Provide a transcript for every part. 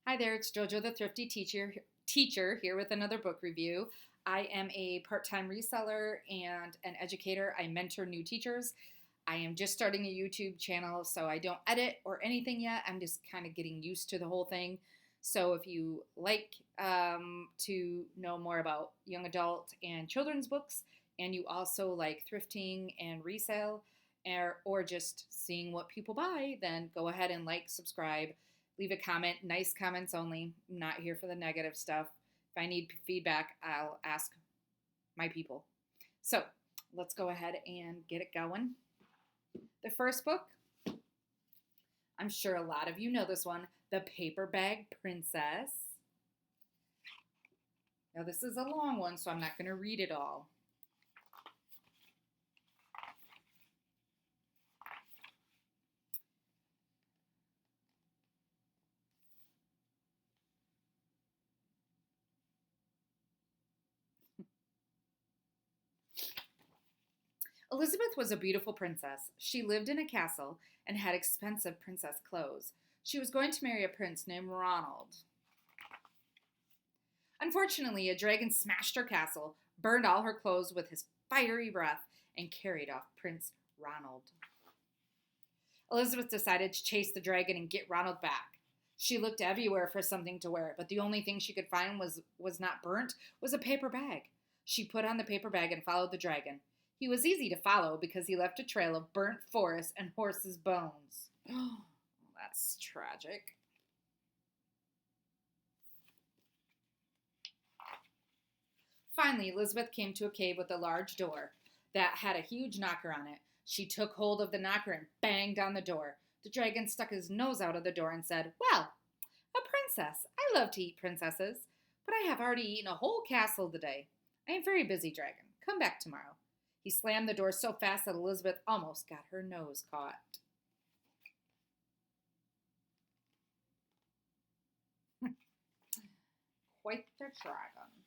Hi there, it's JoJo the Thrifty Teacher here with another book review. I am a part-time reseller and an educator. I mentor new teachers. I am just starting a YouTube channel, so I don't edit or anything yet. I'm just kind of getting used to the whole thing. So if you like to know more about young adult and children's books, and you also like thrifting and resale, or just seeing what people buy, then go ahead and like, subscribe, leave a comment. Nice comments only. I'm not here for the negative stuff. If I need feedback, I'll ask my people. So let's go ahead and get it going. The first book, I'm sure a lot of you know this one, The Paper Bag Princess. Now this is a long one, so I'm not going to read it all. Elizabeth was a beautiful princess. She lived in a castle and had expensive princess clothes. She was going to marry a prince named Ronald. Unfortunately, a dragon smashed her castle, burned all her clothes with his fiery breath, and carried off Prince Ronald. Elizabeth decided to chase the dragon and get Ronald back. She looked everywhere for something to wear, but the only thing she could find was not burnt, was a paper bag. She put on the paper bag and followed the dragon. He was easy to follow because he left a trail of burnt forest and horses' bones. Oh, that's tragic. Finally, Elizabeth came to a cave with a large door that had a huge knocker on it. She took hold of the knocker and banged on the door. The dragon stuck his nose out of the door and said, "Well, a princess. I love to eat princesses, but I have already eaten a whole castle today. I am very busy, dragon. Come back tomorrow." He slammed the door so fast that Elizabeth almost got her nose caught. Quite the dragon.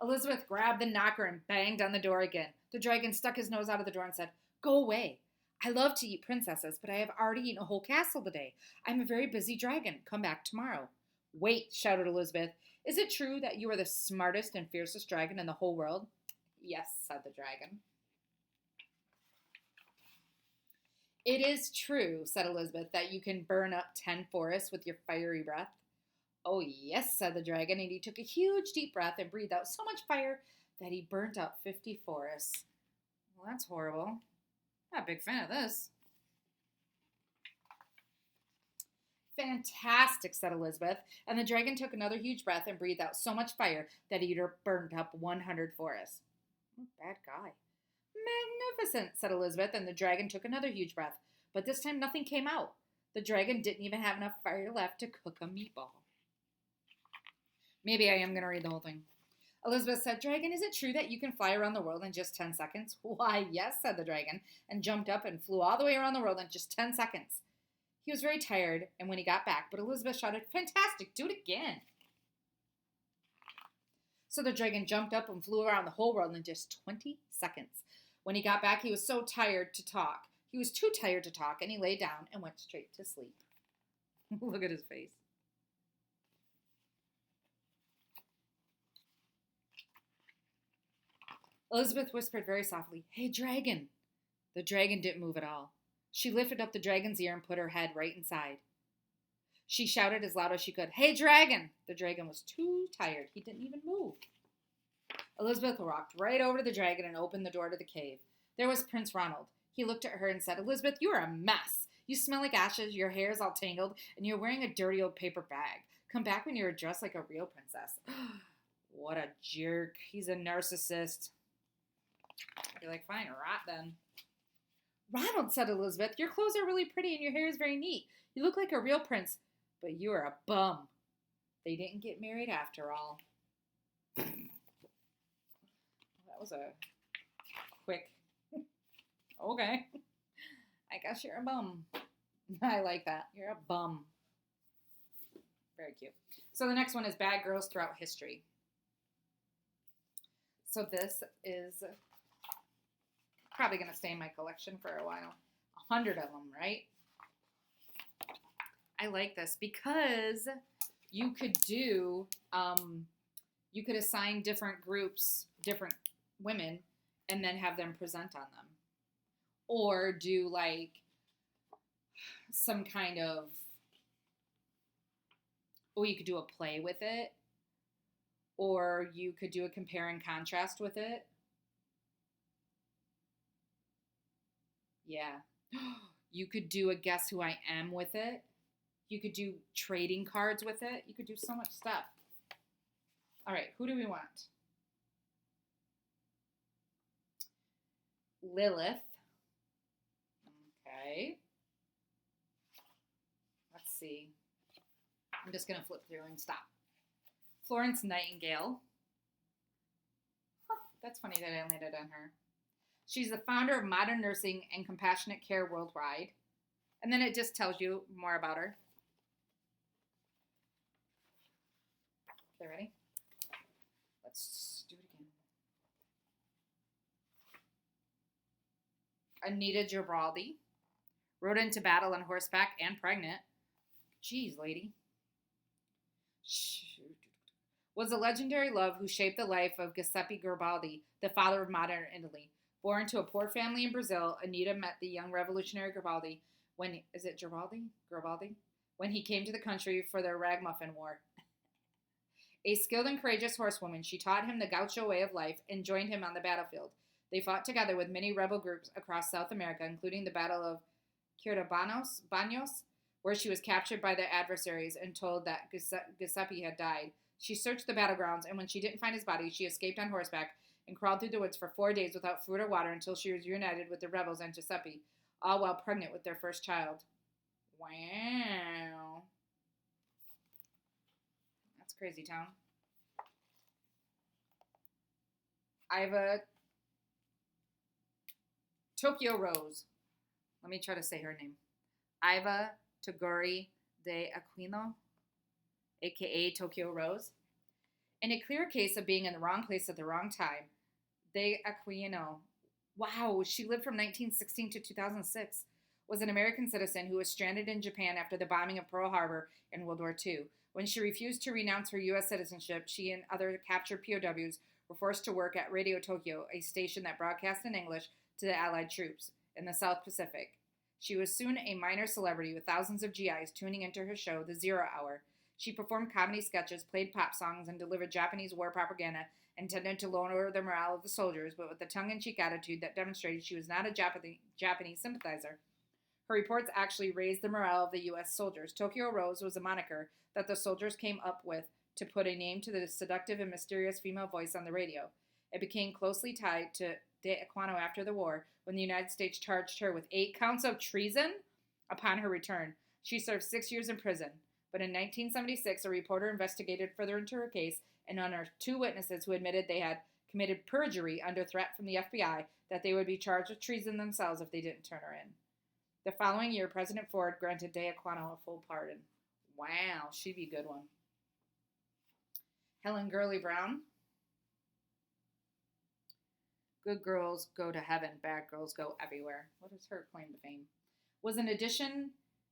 Elizabeth grabbed the knocker and banged on the door again. The dragon stuck his nose out of the door and said, "Go away. I love to eat princesses, but I have already eaten a whole castle today. I'm a very busy dragon. Come back tomorrow." "Wait," shouted Elizabeth. "Is it true that you are the smartest and fiercest dragon in the whole world?" "Yes," said the dragon. "It is true," said Elizabeth, "that you can burn up 10 forests with your fiery breath." "Oh, yes," said the dragon, and he took a huge deep breath and breathed out so much fire that he burnt up 50 forests. "Well, that's horrible. Not a big fan of this." "Fantastic," said Elizabeth, and the dragon took another huge breath and breathed out so much fire that he burnt up 100 forests. Bad guy. "Magnificent," said Elizabeth, and the dragon took another huge breath, but this time nothing came out. The dragon didn't even have enough fire left to cook a meatball. Maybe I am going to read the whole thing. Elizabeth said, "Dragon, is it true that you can fly around the world in just 10 seconds?" "Why, yes," said the dragon, and jumped up and flew all the way around the world in just 10 seconds. He was very tired, and when he got back, but Elizabeth shouted, "Fantastic, do it again." So the dragon jumped up and flew around the whole world in just 20 seconds. When he got back, he was so tired to talk. He was too tired to talk, and he lay down and went straight to sleep. Look at his face. Elizabeth whispered very softly, "Hey, dragon." The dragon didn't move at all. She lifted up the dragon's ear and put her head right inside. She shouted as loud as she could, "Hey, dragon!" The dragon was too tired. He didn't even move. Elizabeth walked right over to the dragon and opened the door to the cave. There was Prince Ronald. He looked at her and said, "Elizabeth, you are a mess. You smell like ashes, your hair is all tangled, and you're wearing a dirty old paper bag. Come back when you're dressed like a real princess." What a jerk. He's a narcissist. You're like, "Fine, rot then." "Ronald," said Elizabeth, "your clothes are really pretty and your hair is very neat. You look like a real prince, but you are a bum." They didn't get married after all. That was a quick, okay. I guess you're a bum. I like that. You're a bum. Very cute. So the next one is Bad Girls Throughout History. So this is probably going to stay in my collection for a while. 100 of them, right? I like this because You could do, you could assign different groups, different women, and then have them present on them. Or do like some kind of, or you could do a play with it, or you could do a compare and contrast with it. Yeah. You could do a guess who I am with it. You could do trading cards with it. You could do so much stuff. All right, who do we want? Lilith. Okay. Let's see. I'm just going to flip through and stop. Florence Nightingale. Huh, that's funny that I landed on her. She's the founder of modern nursing and compassionate care worldwide. And then it just tells you more about her. Okay, ready? Let's do it again. Anita Garibaldi. Rode into battle on horseback and pregnant. Jeez, lady. Was a legendary love who shaped the life of Giuseppe Garibaldi, the father of modern Italy. Born to a poor family in Brazil, Anita met the young revolutionary Garibaldi when, is it Garibaldi? Garibaldi? When he came to the country for the Ragamuffin War. A skilled and courageous horsewoman, she taught him the gaucho way of life and joined him on the battlefield. They fought together with many rebel groups across South America, including the Battle of Banos, where she was captured by their adversaries and told that Giuseppe had died. She searched the battlegrounds, and when she didn't find his body, she escaped on horseback and crawled through the woods for 4 days without food or water until she was reunited with the rebels and Giuseppe, all while pregnant with their first child. Wow. That's crazy town. Iva Tokyo Rose. Let me try to say her name. Iva Toguri de Aquino, a.k.a. Tokyo Rose. In a clear case of being in the wrong place at the wrong time, de Aquino, wow, she lived from 1916 to 2006, was an American citizen who was stranded in Japan after the bombing of Pearl Harbor in World War II. When she refused to renounce her U.S. citizenship, she and other captured POWs were forced to work at Radio Tokyo, a station that broadcast in English to the Allied troops in the South Pacific. She was soon a minor celebrity with thousands of GIs tuning into her show, The 0 Hour. She performed comedy sketches, played pop songs, and delivered Japanese war propaganda intended to lower the morale of the soldiers, but with a tongue-in-cheek attitude that demonstrated she was not a Japanese sympathizer. Her reports actually raised the morale of the U.S. soldiers. Tokyo Rose was a moniker that the soldiers came up with to put a name to the seductive and mysterious female voice on the radio. It became closely tied to De Aquino after the war, when the United States charged her with 8 counts of treason upon her return. She served 6 years in prison. But in 1976, a reporter investigated further into her case and unearthed 2 witnesses who admitted they had committed perjury under threat from the FBI that they would be charged with treason themselves if they didn't turn her in. The following year, President Ford granted De Aquino a full pardon. Wow, she'd be a good one. Helen Gurley Brown. Good girls go to heaven, bad girls go everywhere. What is her claim to fame? Was an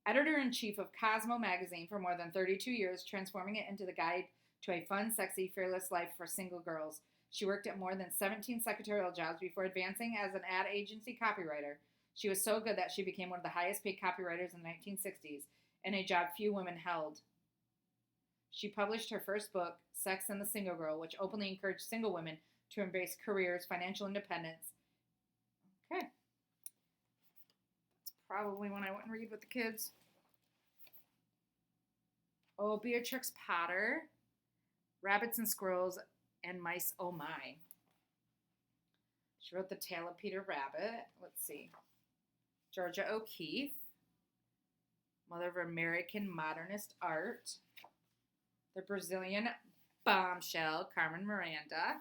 editor-in-chief of Cosmo magazine for more than 32 years, transforming it into the guide to a fun, sexy, fearless life for single girls. She worked at more than 17 secretarial jobs before advancing as an ad agency copywriter. She was so good that she became one of the highest paid copywriters in the 1960s, and a job few women held. She published her first book, Sex and the Single Girl, which openly encouraged single women to embrace careers, financial independence. Okay. That's probably one I wouldn't read with the kids. Oh, Beatrix Potter. Rabbits and Squirrels and Mice, Oh My. She wrote The Tale of Peter Rabbit. Let's see. Georgia O'Keeffe. Mother of American modernist art. The Brazilian bombshell, Carmen Miranda.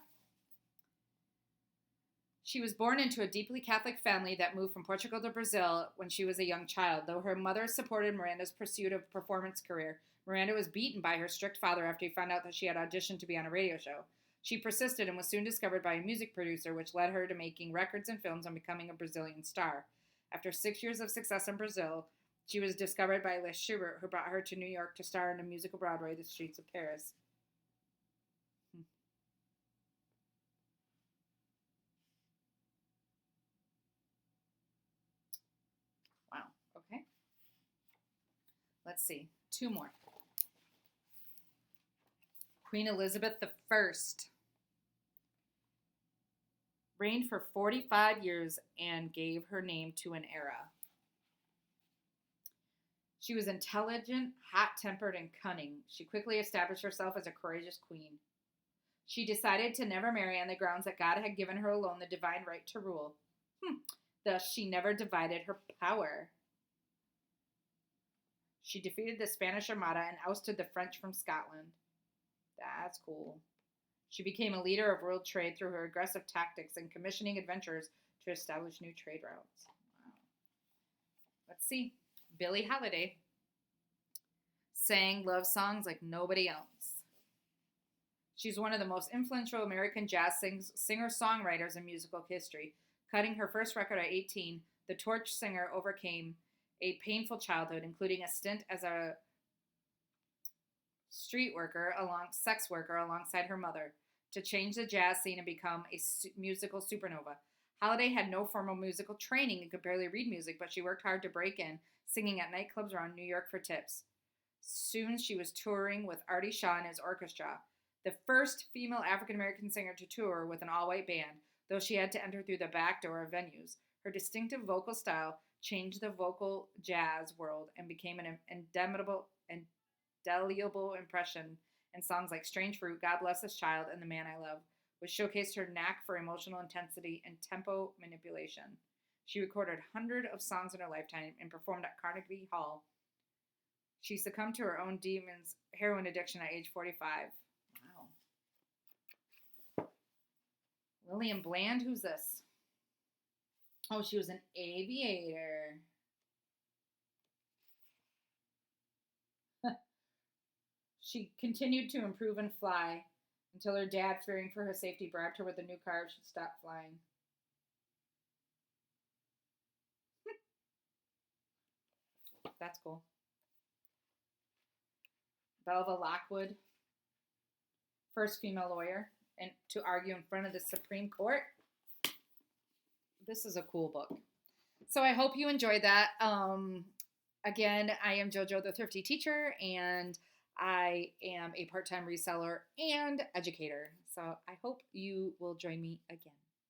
She was born into a deeply Catholic family that moved from Portugal to Brazil when she was a young child. Though her mother supported Miranda's pursuit of a performance career, Miranda was beaten by her strict father after he found out that she had auditioned to be on a radio show. She persisted and was soon discovered by a music producer, which led her to making records and films and becoming a Brazilian star. After 6 years of success in Brazil, She was discovered by Liz Schubert, who brought her to New York to star in a musical Broadway, The Streets of Paris. Hmm. Wow. Okay. Let's see. Two more. Queen Elizabeth I reigned for 45 years and gave her name to an era. She was intelligent, hot-tempered, and cunning. She quickly established herself as a courageous queen. She decided to never marry on the grounds that God had given her alone the divine right to rule. Thus, she never divided her power. She defeated the Spanish Armada and ousted the French from Scotland. That's cool. She became a leader of world trade through her aggressive tactics and commissioning adventurers to establish new trade routes. Wow. Let's see. Billie Holiday sang love songs like nobody else. She's one of the most influential American jazz singer-songwriters in musical history. Cutting her first record at 18, the Torch singer overcame a painful childhood, including a stint as a sex worker alongside her mother, to change the jazz scene and become a musical supernova. Holiday had no formal musical training and could barely read music, but she worked hard to break in, singing at nightclubs around New York for tips. Soon she was touring with Artie Shaw and his orchestra, the first female African-American singer to tour with an all-white band, though she had to enter through the back door of venues. Her distinctive vocal style changed the vocal jazz world and became an indelible impression in songs like Strange Fruit, God Bless This Child, and The Man I Love, which showcased her knack for emotional intensity and tempo manipulation. She recorded hundreds of songs in her lifetime and performed at Carnegie Hall. She succumbed to her own demons, heroin addiction at age 45. Wow. Lillian Bland, who's this? Oh, she was an aviator. She continued to improve and fly until her dad, fearing for her safety, bribed her with a new car if she'd stop flying. That's cool. Belva Lockwood, first female lawyer and to argue in front of the Supreme Court. This is a cool book. So I hope you enjoyed that. Again, I am JoJo the Thrifty Teacher, and I am a part-time reseller and educator. So I hope you will join me again.